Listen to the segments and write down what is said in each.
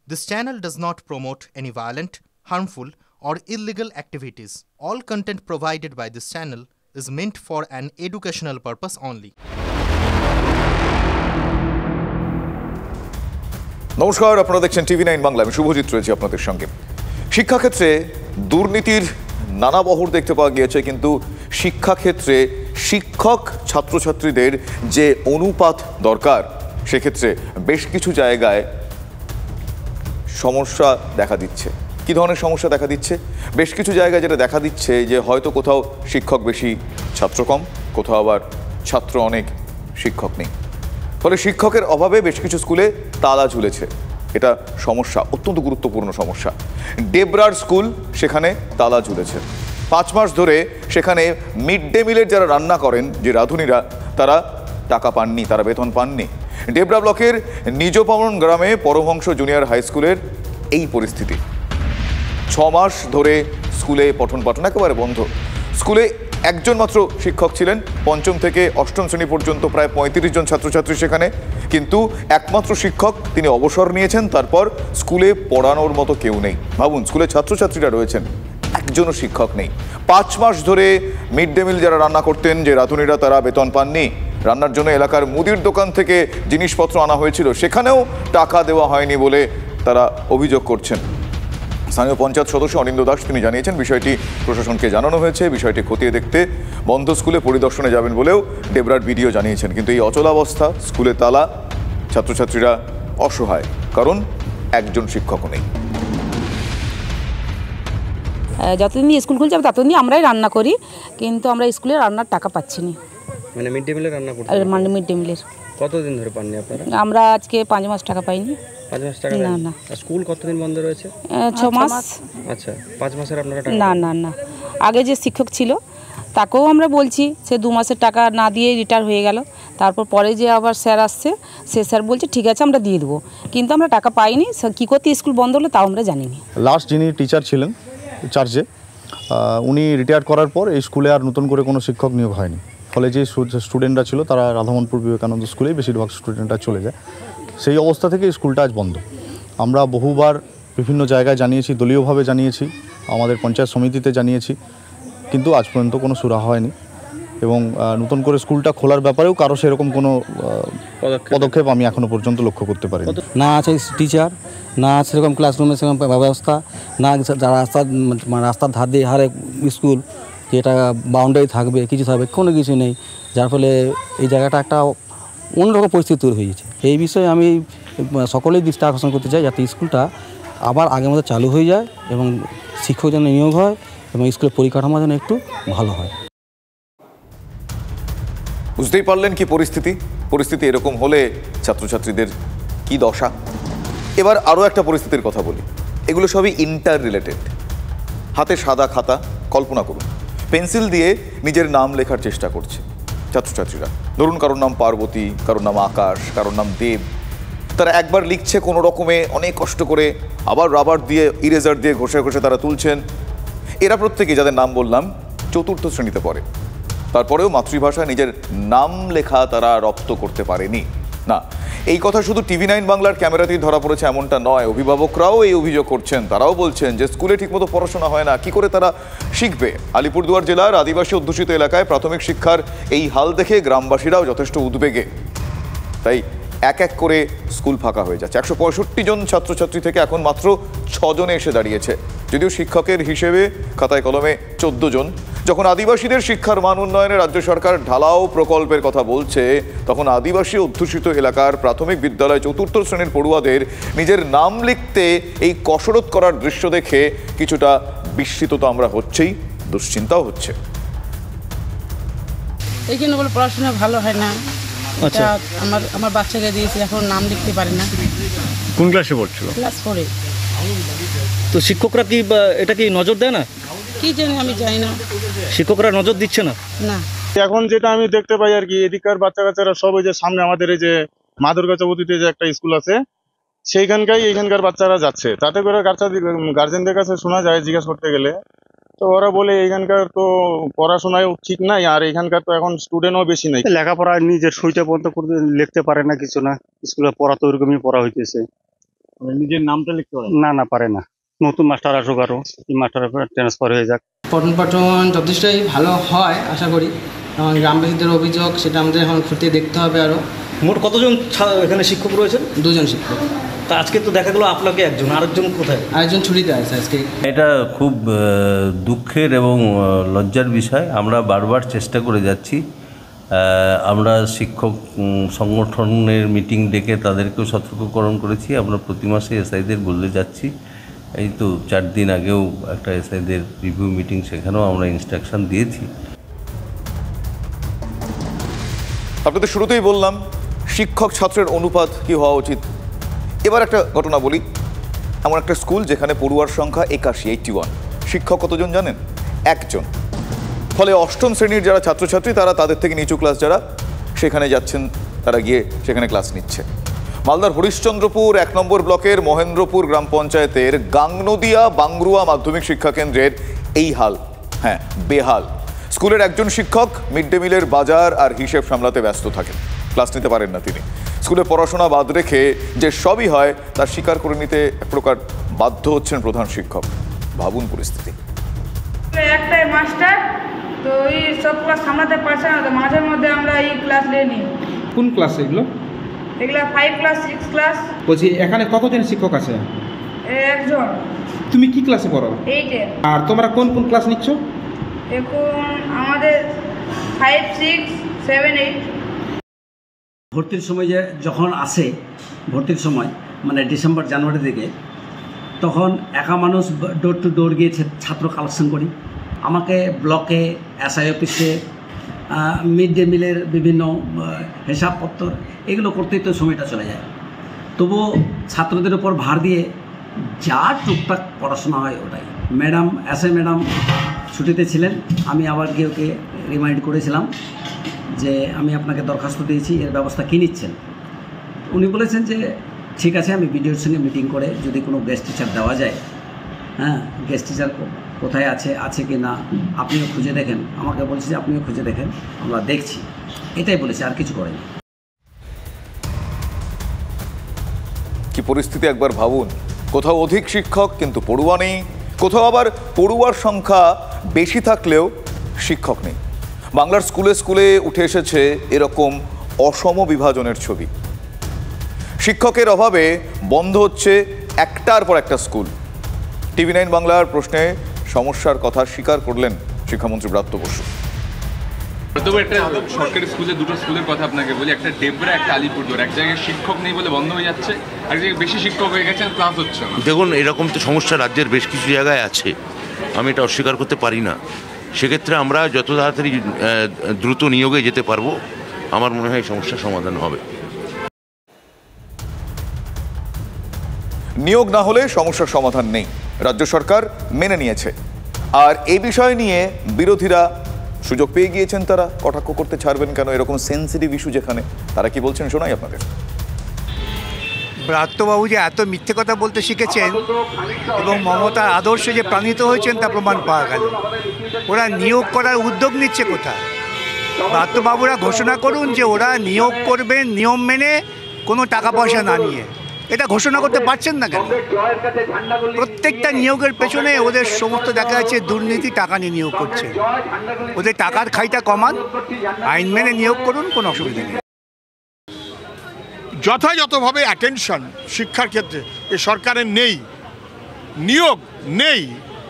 This channel does not promote any violent, harmful, or illegal activities. All content provided by this channel is meant for an educational purpose only. নমস্কার, আপনারা দেখছেন টিভি9 বাংলা। আমি শুভজিৎ রয়েছি আপনাদের সঙ্গে। শিক্ষাক্ষেত্রে দুর্নীতির নানা বহর দেখতে পাওয়া গিয়েছে, কিন্তু শিক্ষাক্ষেত্রে শিক্ষক ছাত্রছাত্রীদের যে অনুপাত দরকার, সেক্ষেত্রে বেশ কিছু জায়গায় সমস্যা দেখা দিচ্ছে। কী ধরনের সমস্যা দেখা দিচ্ছে? বেশ কিছু জায়গায় যেটা দেখা দিচ্ছে যে হয়তো কোথাও শিক্ষক বেশি, ছাত্র কম, কোথাও আবার ছাত্র অনেক, শিক্ষক নেই। ফলে শিক্ষকের অভাবে বেশ কিছু স্কুলে তালা ঝুলেছে। এটা সমস্যা, অত্যন্ত গুরুত্বপূর্ণ সমস্যা। ডেবরার স্কুল, সেখানে তালা ঝুলেছে। 5 মাস ধরে সেখানে মিড ডে মিলের যারা রান্না করেন, যে রাঁধুনিরা, তারা টাকা পাননি, তারা বেতন পাননি। ডেবরা ব্লকের নিজপাবন গ্রামে পরমহংস জুনিয়র হাই স্কুলের এই পরিস্থিতি। 6 মাস ধরে স্কুলে পঠন পাঠন একেবারে বন্ধ। স্কুলে একজন মাত্র শিক্ষক ছিলেন, 5ম থেকে 8ম শ্রেণী পর্যন্ত প্রায় 35 জন ছাত্রছাত্রী সেখানে, কিন্তু একমাত্র শিক্ষক তিনি অবসর নিয়েছেন। তারপর স্কুলে পড়ানোর মতো কেউ নেই। ভাবুন, স্কুলে ছাত্রছাত্রীরা রয়েছেন, একজনও শিক্ষক নেই। 5 মাস ধরে মিড ডে মিল যারা রান্না করতেন, যে রাঁধুনিরা, তারা বেতন পাননি। রান্নার জন্য এলাকার মুদির দোকান থেকে জিনিসপত্র আনা হয়েছিল, সেখানেও টাকা দেওয়া হয়নি বলে তারা অভিযোগ করছেন। স্থানীয় পঞ্চায়েত সদস্য অনিন্দ দাস তিনি জানিয়েছেন বিষয়টি প্রশাসনকে জানানো হয়েছে। বিষয়টি খতিয়ে দেখতে বন্ধ স্কুলে পরিদর্শনে যাবেন বলেও ডেবরার বিডিও জানিয়েছেন। কিন্তু এই অচলাবস্থা, স্কুলে তালা, ছাত্রছাত্রীরা অসহায়, কারণ একজন শিক্ষকও নেই। যতদিন স্কুল খুলছে ততদিন আমরাই রান্না করি, কিন্তু আমরা স্কুলে রান্নার টাকা পাচ্ছি না। মানে মিড ডে মিলের রান্না করতে, মানে মিড ডে মিলের কতদিন ধরে পাননি আপনারা? আমরা আজকে 5 মাস টাকা পাইনি। 5 মাস টাকা? না না। আর স্কুল কতদিন বন্ধ রয়েছে? 6 মাস। আচ্ছা, 5 মাসের আপনারা টাকা? না না না, আগে যে শিক্ষক ছিল তাকেও আমরা বলছি, সে 2 মাসের টাকা না দিয়ে রিটায়ার হয়ে গেল। তারপর পরে যে আবার স্যার আসছে, সে স্যার বলছে ঠিক আছে আমরা দিয়ে দেবো, কিন্তু আমরা টাকা পাইনি। কী করতে স্কুল বন্ধ হলো তাও আমরা জানিনি। লাস্ট যিনি টিচার ছিলেন চার্জে, উনি রিটায়ার করার পর এই স্কুলে আর নতুন করে কোনো শিক্ষক নিয়োগ হয়নি। ফলে যে স্টুডেন্টরা ছিল তারা রাধামোহনপুর বিবেকানন্দ স্কুলেই বেশিরভাগ স্টুডেন্টরা চলে যায়। সেই অবস্থা থেকে স্কুলটা আজ বন্ধ। আমরা বহুবার বিভিন্ন জায়গায় জানিয়েছি, দলীয়ভাবে জানিয়েছি, আমাদের পঞ্চায়েত সমিতিতে জানিয়েছি, কিন্তু আজ পর্যন্ত কোনো সুরাহা হয়নি। এবং নতুন করে স্কুলটা খোলার ব্যাপারেও কারো সেরকম কোনো পদক্ষেপ আমি এখনও পর্যন্ত লক্ষ্য করতে পারিনি। না আছে টিচার, না আছে সেরকম ক্লাসরুমের সেরকম ব্যবস্থা, না রাস্তার ধার দিয়ে হারে স্কুল, যেটা বাউন্ডারি থাকবে, কিছু থাকবে, কোনো কিছু নেই। যার ফলে এই জায়গাটা একটা অন্যরকম পরিস্থিতি তৈরি হয়েছে। এই বিষয়ে আমি সকলেই দৃষ্টি আকর্ষণ করতে চাই, যাতে স্কুলটা আবার আগের মতো চালু হয়ে যায় এবং শিক্ষক যেন নিয়োগ হয় এবং স্কুলের পরিকাঠামো যেন একটু ভালো হয়। বুঝতেই পারলেন কি পরিস্থিতি এরকম হলে ছাত্রছাত্রীদের কি দশা। এবার আরও একটা পরিস্থিতির কথা বলি। এগুলো সবই ইন্টার রিলেটেড। হাতে সাদা খাতা, কল্পনা করুন, পেন্সিল দিয়ে নিজের নাম লেখার চেষ্টা করছে ছাত্রছাত্রীরা। ধরুন কারোর নাম পার্বতী, কারোর নাম আকাশ, কারোর নাম দেব। তারা একবার লিখছে কোনো রকমে, অনেক কষ্ট করে, আবার রাবার দিয়ে, ইরেজার দিয়ে ঘষে ঘষে তারা তুলছেন। এরা প্রত্যেকে, যাদের নাম বললাম, 4র্থ শ্রেণীতে পড়ে। তারপরেও মাতৃভাষায় নিজের নাম লেখা তারা রপ্ত করতে পারেনি। না, এই কথা শুধু টিভি9 বাংলার ক্যামেরাতেই ধরা পড়েছে এমনটা নয়। অভিভাবকরাও এই অভিযোগ করছেন। তারাও বলছেন যে স্কুলে ঠিকমতো পড়াশোনা হয় না, কি করে তারা শিখবে। আলিপুরদুয়ার জেলার আদিবাসী অধ্যুষিত এলাকায় প্রাথমিক শিক্ষার এই হাল দেখে গ্রামবাসীরাও যথেষ্ট উদ্বেগে। তাই এক এক করে স্কুল ফাঁকা হয়ে যাচ্ছে। 165 জন ছাত্রছাত্রী থেকে এখন মাত্র 6 জনে এসে দাঁড়িয়েছে। যদিও শিক্ষকের হিসেবে খাতায় কলমে 14 জন। যখন আদিবাসীদের শিক্ষার মান উন্নয়নে রাজ্য সরকার ঢালাও প্রকল্পের কথা বলছে, তখন আদিবাসী অধ্যুষিত এলাকার প্রাথমিক বিদ্যালয় 4র্থ শ্রেণীর পড়ুয়াদের নিজের নাম লিখতে এই কসরত করার দৃশ্য দেখে কিছুটা বিস্মিত তো আমরা হচ্ছেই, দুশ্চিন্তাও হচ্ছে। এই জন্য বলে পড়াশোনা ভালো হয় না। আচ্ছা, আমার বাচ্চাকে দিয়েছি, এখন নাম লিখতে পারে না। কোন ক্লাসে পড়ছিল? ক্লাস 4-এ। তো শিক্ষকরা কি এটা কি নজর দেয় না? কি জানি, আমি জানি না। শিক্ষকরা নজর দিচ্ছে না? না। এখন যেটা আমি দেখতে পাই আর কি, এদিককার বাচ্চা কাচ্চারা সব ওই যে সামনে আমাদের এই যে মাদুরগাছাবতীতে যে একটা স্কুল আছে, এইখানকার বাচ্চারা যাচ্ছে। তাতে করে গার্জেনদের কাছে শোনা যায়, জিজ্ঞাসা করতে গেলে তো ওরা বলে এইখানকার তো পড়াশোনায় ঠিক নাই, আর এখানকার তো এখন স্টুডেন্টও বেশি নাই। লেখাপড়া নিজের সইটা পর্যন্ত লিখতে পারে না, কিছু না। স্কুলে পড়া তো ওরকমই পড়া হইতেছে। নিজের নামটা লিখতে পারে না পারে না, নতুন মাস্টার আসুক আরও, এই মাস্টারের ট্রান্সফার হয়ে যাক। পঠন পাঠন যথেষ্টই ভালো হয় আশা করি। এবং গ্রামবাসীদের অভিযোগ সেটা আমাদের এখন খতিয়ে দেখতে হবে আরও। মোট কতজন এখানে শিক্ষক রয়েছেন? 2 জন শিক্ষক। তা আজকে তো দেখা গেলো আপনাকে একজন, আরেকজন কোথায়? আরেকজন ছুটিতে আছে আজকে। এটা খুব দুঃখের এবং লজ্জার বিষয়। আমরা বারবার চেষ্টা করে যাচ্ছি, আমরা শিক্ষক সংগঠনের মিটিং ডেকে তাদেরকেও সতর্ককরণ করেছি। আমরা প্রতি মাসে এসআইদের বলে যাচ্ছি। এই তো 4 দিন আগেও একটা এসআইদের রিভিউ মিটিং, সেখানেও আমরা ইনস্ট্রাকশন দিয়েছি। আপনাদের শুরুতেই বললাম শিক্ষক ছাত্রের অনুপাত কি হওয়া উচিত। এবার একটা ঘটনা বলি। এমন একটা স্কুল যেখানে পড়ুয়ার সংখ্যা 81, শিক্ষক কতজন জানেন? 1 জন। ফলে 8ম শ্রেণীর যারা ছাত্রছাত্রী তারা তাদের থেকে নিচু ক্লাস যারা সেখানে যাচ্ছেন, তারা গিয়ে সেখানে ক্লাস নিচ্ছে। মালদার হরিশ্চন্দ্রপুর 1 নম্বর ব্লকের মহেন্দ্রপুর গ্রাম পঞ্চায়েতের গাংনদিয়া বাংরুয়া মাধ্যমিক শিক্ষা কেন্দ্রের এই হাল, হ্যাঁ বেহাল। স্কুলের একজন শিক্ষক মিড ডে মিলের বাজার আর হিসেব সামলাতে ব্যস্ত থাকেন, ক্লাস নিতে পারেন না তিনি। স্কুলে পড়াশোনা বাদ রেখে যে সবই হয় তা স্বীকার করে নিতে এক প্রকার বাধ্য হচ্ছেন প্রধান শিক্ষক। ভাবুন পরিস্থিতি। একটাই মাস্টার, তো এই সব ক্লাস সামলাতে পারছে না, তো মাঝে মধ্যে আমরা এই ক্লাস নিয়ে নিই। কোন ক্লাস এগুলো? এগুলো 5 ক্লাস 6 ক্লাস। বলছি এখানে কতজন শিক্ষক আছে? 1 জন। তুমি কি ক্লাসে পড়ো? 8-এ। আর তোমরা কোন কোন ক্লাস নিচ্ছ? এখন আমাদের 5, 6, 7, 8। ভর্তির সময় যখন আসে, ভর্তির সময় মানে ডিসেম্বর জানুয়ারি দিকে, তখন একা মানুষ ডোর টু ডোর গিয়ে ছাত্র কালেকশন করি। আমাকে ব্লকে, এসআই অফিসে, মিড ডে মিলের বিভিন্ন হিসাবপত্র এগুলো করতেই তো সময়টা চলে যায়। তবুও ছাত্রদের উপর ভার দিয়ে যা টুকটাক পড়াশোনা হয় ওটাই। ম্যাডাম, এসআই ম্যাডাম ছুটিতে ছিলেন, আমি আবার গিয়ে ওকে রিমাইন্ড করেছিলাম যে আমি আপনাকে দরখাস্ত দিয়েছি, এর ব্যবস্থা কী নিচ্ছেন। উনি বলেছেন যে ঠিক আছে, আমি বিডিওর সঙ্গে মিটিং করে যদি কোনো গেস্ট টিচার দেওয়া যায়, হ্যাঁ গেস্ট টিচার কোথায় আছে কি না আপনিও খুঁজে দেখেন। আমাকে বলছে যে আপনিও খুঁজে দেখেন, আমরা দেখছি, এটাই বলেছি, আর কিছু করেনি। কি পরিস্থিতি একবার ভাবুন। কোথাও অধিক শিক্ষক কিন্তু পড়ুয়া নেই, কোথাও আবার পড়ুয়ার সংখ্যা বেশি থাকলেও শিক্ষক নেই। বাংলার স্কুলে স্কুলে উঠে এসেছে এরকম অসম বিভাজনের ছবি। শিক্ষকের অভাবে বন্ধ হচ্ছে একটার পর একটা স্কুল। TV9 বাংলার প্রশ্নে সমস্যার কথা স্বীকার করলেন শিক্ষামন্ত্রী ব্রাত্য বসু। একটা সরকারি স্কুলে 2টো স্কুলের কথা আপনাকে বলি, একটা ডেবরা, একটা আলিপুরদুয়ার। এক জায়গায় শিক্ষক নেই বলে বন্ধ হয়ে যাচ্ছে, এক জায়গায় বেশি শিক্ষক হয়ে গেছেন, ক্লাস হচ্ছে না। দেখুন, এরকম তো সমস্যা রাজ্যের বেশ কিছু জায়গায় আছে, আমি এটা অস্বীকার করতে পারি না। সেক্ষেত্রে আমরা যত তাড়াতাড়ি দ্রুত নিয়োগে যেতে পারবো, আমার মনে হয় সমস্যার সমাধান হবে। নিয়োগ না হলে সমস্যার সমাধান নেই, রাজ্য সরকার মেনে নিয়েছে। আর এই বিষয় নিয়ে বিরোধীরা সুযোগ পেয়ে গিয়েছেন, তারা কটাক্ষ করতে ছাড়বেন কেন এরকম সেন্সিটিভ ইস্যু যেখানে। তারা কি বলছেন শোনাই আপনাদের। ব্রাত্যবাবু যে এত মিথ্যে কথা বলতে শিখেছেন এবং মমতার আদর্শে যে প্রাণিত হয়েছেন তা প্রমাণ পাওয়া গেল। ওরা নিয়োগ করার উদ্যোগ নিচ্ছে কোথায়? ব্রাত্যবাবুরা ঘোষণা করুন যে ওরা নিয়োগ করবেন নিয়ম মেনে, কোনো টাকা পয়সা না নিয়ে। এটা ঘোষণা করতে পারছেন না কেন? প্রত্যেকটা নিয়োগের পেছনে ওদের সমস্ত দেখা যাচ্ছে দুর্নীতি, টাকা নিয়ে নিয়োগ করছে। ওদের টাকার খাইটা কমান, আইন মেনে নিয়োগ করুন, কোনো অসুবিধা নেই। যথাযথভাবে অ্যাটেনশন শিক্ষার ক্ষেত্রে এ সরকারের নেই। নিয়োগ নেই,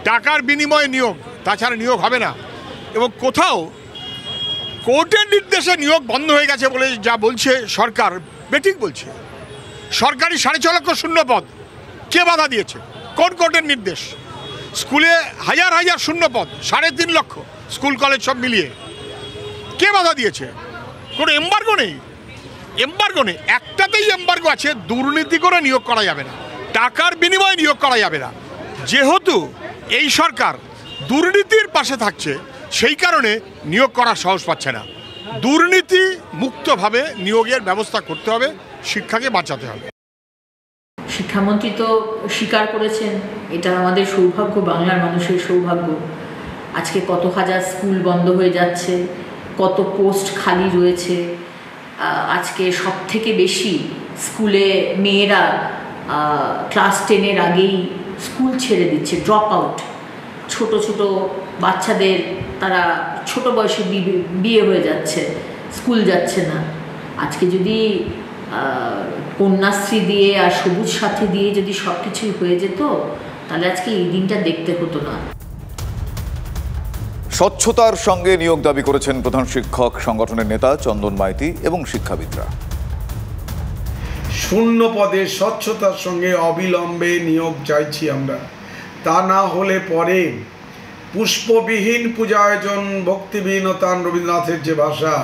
টাকার বিনিময়ে নিয়োগ, তাছাড়া নিয়োগ হবে না। এবং কোথাও কোর্টের নির্দেশে নিয়োগ বন্ধ হয়ে গেছে বলে যা বলছে সরকার, বেঠিক বলছে। সরকারি 6.5 লক্ষ শূন্য পদ কে বাধা দিয়েছে? কোন কোর্টের নির্দেশ? স্কুলে হাজার হাজার শূন্য পদ, 3.5 লক্ষ, স্কুল কলেজ সব মিলিয়ে কে বাধা দিয়েছে? কোনো এম্বার্গো নেই, এম্বার্গো নেই। একটাতেই এম্বার্গো আছে, দুর্নীতি করে নিয়োগ করা যাবে না, টাকার বিনিময়ে নিয়োগ করা যাবে না। যেহেতু এই সরকার দুর্নীতির পাশে থাকছে, সেই কারণে নিয়োগ করার সাহস পাচ্ছে না। দুর্নীতি মুক্তভাবে নিয়োগের ব্যবস্থা করতে হবে, শিক্ষাকে বাঁচাতে হবে। শিক্ষামন্ত্রী তো স্বীকার করেছেন, এটা আমাদের সৌভাগ্য, বাংলার মানুষের সৌভাগ্য। আজকে কত হাজার স্কুল বন্ধ হয়ে যাচ্ছে, কত পোস্ট খালি রয়েছে। আজকে সব থেকে বেশি স্কুলে মেয়েরা ক্লাস 10-এর আগেই স্কুল ছেড়ে দিচ্ছে, ড্রপ আউট। ছোট ছোট বাচ্চাদের তারা ছোট বয়সে বিয়ে হয়ে যাচ্ছে, স্কুল যাচ্ছে না। আজকে যদি কন্যাশ্রী দিয়ে আর সবুজ সাথী দিয়ে যদি সব কিছুই হয়ে যেত, তাহলে আজকে এই দিনটা দেখতে হতো না। স্বচ্ছতার সঙ্গে নিয়োগ দাবি করেছেন প্রধান শিক্ষক সংগঠনের নেতা চন্দন মাইতি এবং শিক্ষাবিদরা। শূন্য পদে স্বচ্ছতার সঙ্গে অবিলম্বে নিয়োগ চাইছি আমরা। তা না হলে পরে পুষ্পবিহীন পূজা আয়োজন, ভক্তিবিহীন তান, রবীন্দ্রনাথের যে ভাষা,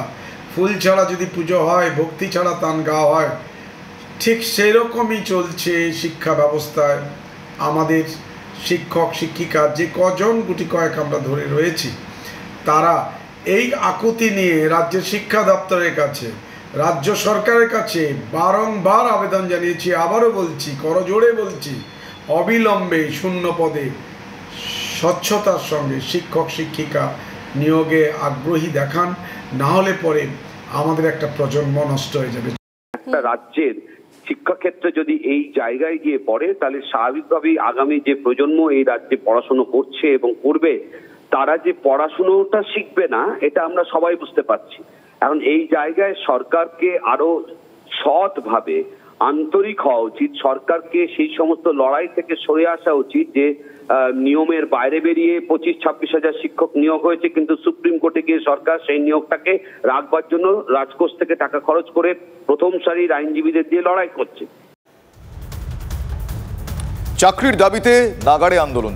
ফুল ছাড়া যদি পুজো হয়, ভক্তি ছাড়া তান গাওয়া হয়, ঠিক সেরকমই চলছে শিক্ষা ব্যবস্থায়। আমাদের শিক্ষক শিক্ষিকা যে কজন গুটি কয়েক আমরা ধরে রয়েছি, তারা এই আকুতি নিয়ে রাজ্যের শিক্ষা দপ্তরের কাছে, রাজ্য সরকারের কাছে বারংবার আবেদন জানিয়েছি। আবারও বলছি, করজোড়ে বলছি, অবিলম্বে শূন্য পদে স্বচ্ছতার সঙ্গে শিক্ষক শিক্ষিকা নিয়োগে আগ্রহী দেখান, না হলে পরে আমাদের একটা প্রজন্ম নষ্ট হয়ে যাবে। একটা রাজ্যের শিক্ষাক্ষেত্রে যদি এই জায়গায় গিয়ে পড়ে, তাহলে স্বাভাবিকভাবেই আগামী যে প্রজন্ম এই রাজ্যে পড়াশুনো করছে এবং করবে, তারা যে পড়াশুনোটা শিখবে না, এটা আমরা সবাই বুঝতে পারছি। এখন এই জায়গায় সরকারকে আরো সৎভাবে আন্তরিক হওয়া উচিত। সরকারকে সেই সমস্ত লড়াই থেকে সরে আসা উচিত যে নিয়মের বাইরে বেরিয়ে 25-26 হাজার শিক্ষক নিয়োগ হয়েছে, কিন্তু সুপ্রিম কোর্টে গিয়ে সরকার সেই নিয়োগটাকে রাখবার জন্য রাজকোষ থেকে টাকা খরচ করে প্রথম সারির আইনজীবীদের দিয়ে লড়াই করছে। চাকরির দাবিতে নাগাড়ে আন্দোলন,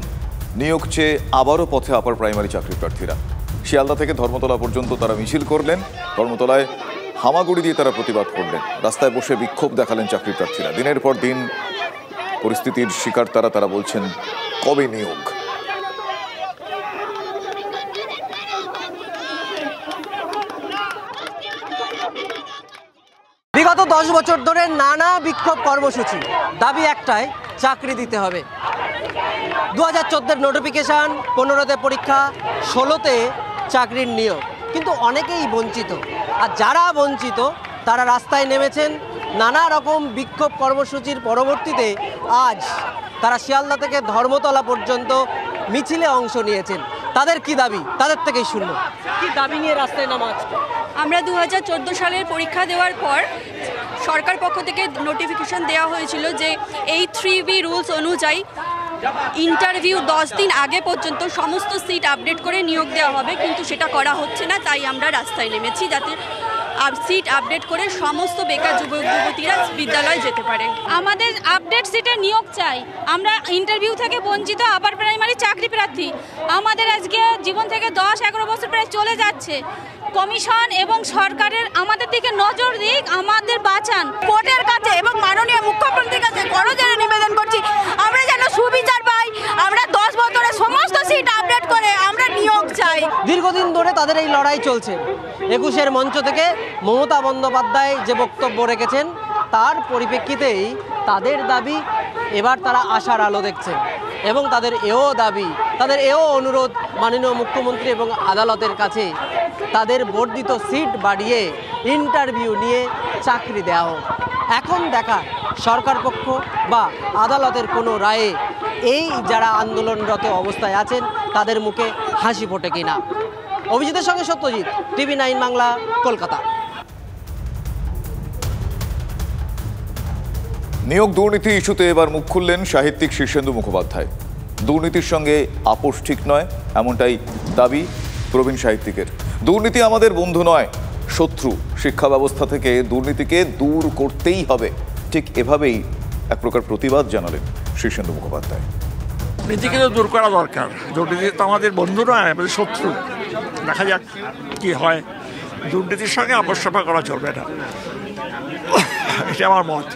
নিয়োগ চেয়ে আবারও পথে আপার প্রাইমারি চাকরি প্রার্থীরা। শিয়ালদা থেকে ধর্মতলা পর্যন্ত তারা মিছিল করলেন, ধর্মতলায় হামাগুড়ি দিয়ে তারা প্রতিবাদ করলেন, রাস্তায় বসে বিক্ষোভ দেখালেন চাকরি প্রার্থীরা। দিনের পর দিন পরিস্থিতির শিকার তারা বলছেন, কবে নিয়োগ? বিগত 10 বছর ধরে নানা বিক্ষোভ কর্মসূচি, দাবি একটাই, চাকরি দিতে হবে। 2014-এর নোটিফিকেশান, 15-তে পরীক্ষা, 16-তে চাকরির নিয়োগ, কিন্তু অনেকেই বঞ্চিত। আর যারা বঞ্চিত তারা রাস্তায় নেমেছেন নানা রকম বিক্ষোভ কর্মসূচির পরবর্তীতে আজ তারা শিয়ালদা থেকে ধর্মতলা পর্যন্ত মিছিলে অংশ নিয়েছেন। তাদের কি দাবি, তাদের থেকেই শুনব। কি দাবি নিয়ে রাস্তায় নামা আজকে? আমরা 2014 সালের পরীক্ষা দেওয়ার পর সরকার পক্ষ থেকে নোটিফিকেশন দেওয়া হয়েছিল যে এই 3B রুলস অনুযায়ী ইন্টারভিউ 10 দিন আগে পর্যন্ত সমস্ত সিট আপডেট করে নিয়োগ দেওয়া হবে, কিন্তু সেটা করা হচ্ছে না। তাই আমরা রাস্তায় নেমেছি যাতে সিট আপডেট করে সমস্ত বেকার যুবক যুবতীরা বিদ্যালয়ে যেতে পারে। আমাদের আপডেট সিটে নিয়োগ চাই। আমরা ইন্টারভিউ থেকে বঞ্চিত আপার প্রাইমারি চাকরি প্রার্থী। আমাদের আজকে জীবন থেকে 10-11 বছর প্রায় চলে যাচ্ছে। কমিশন এবং সরকারের আমাদের দিকে নজর দিক, আমাদের বাঁচান। কোর্টের কাছে এবং মাননীয় মুখ্যমন্ত্রীর কাছে করজোড়ে নিবেদন করছি, আমরা যেন সুবিচার পাই। আমরা 10 বছরে সমস্ত সিট আপডেট করে আমরা নিয়োগ চাই। দীর্ঘদিন ধরে তাদের এই লড়াই চলছে। 21-এর মঞ্চ থেকে মমতা বন্দ্যোপাধ্যায় যে বক্তব্য রেখেছেন, তার পরিপ্রেক্ষিতেই তাদের দাবি এবার তারা আশার আলো দেখছেন। এবং তাদের এও দাবি, তাদের এও অনুরোধ মাননীয় মুখ্যমন্ত্রী এবং আদালতের কাছে, তাদের বর্ধিত সিট বাড়িয়ে ইন্টারভিউ নিয়ে চাকরি দেওয়া হোক। এখন দেখা সরকার পক্ষ বা আদালতের কোনো রায়ে এই যারা আন্দোলনরত অবস্থায় আছেন তাদের মুখে হাসি ফোটে কিনা। অভিজিতের সঙ্গে সত্যজিৎ, TV9 বাংলা, কলকাতা। নিয়োগ দুর্নীতি ইস্যুতে এবার মুখ খুললেন সাহিত্যিক শীর্ষেন্দু মুখোপাধ্যায়। দুর্নীতির সঙ্গে আপোষ ঠিক নয়, এমনটাই দাবি প্রবীণ সাহিত্যিকের। দুর্নীতি আমাদের বন্ধু নয়, শত্রু। শিক্ষা ব্যবস্থা থেকে দুর্নীতিকে দূর করতেই হবে, ঠিক এভাবেই এক প্রকার প্রতিবাদ জানালেন শীর্ষেন্দু মুখোপাধ্যায়। দুর্নীতিকে তো দূর করা দরকার। দুর্নীতি তো আমাদের বন্ধু নয়, আমাদের শত্রু। দেখা যাক কি হয়। দুর্নীতির সঙ্গে আপোষ করা চলবে না, এটা আমার মত।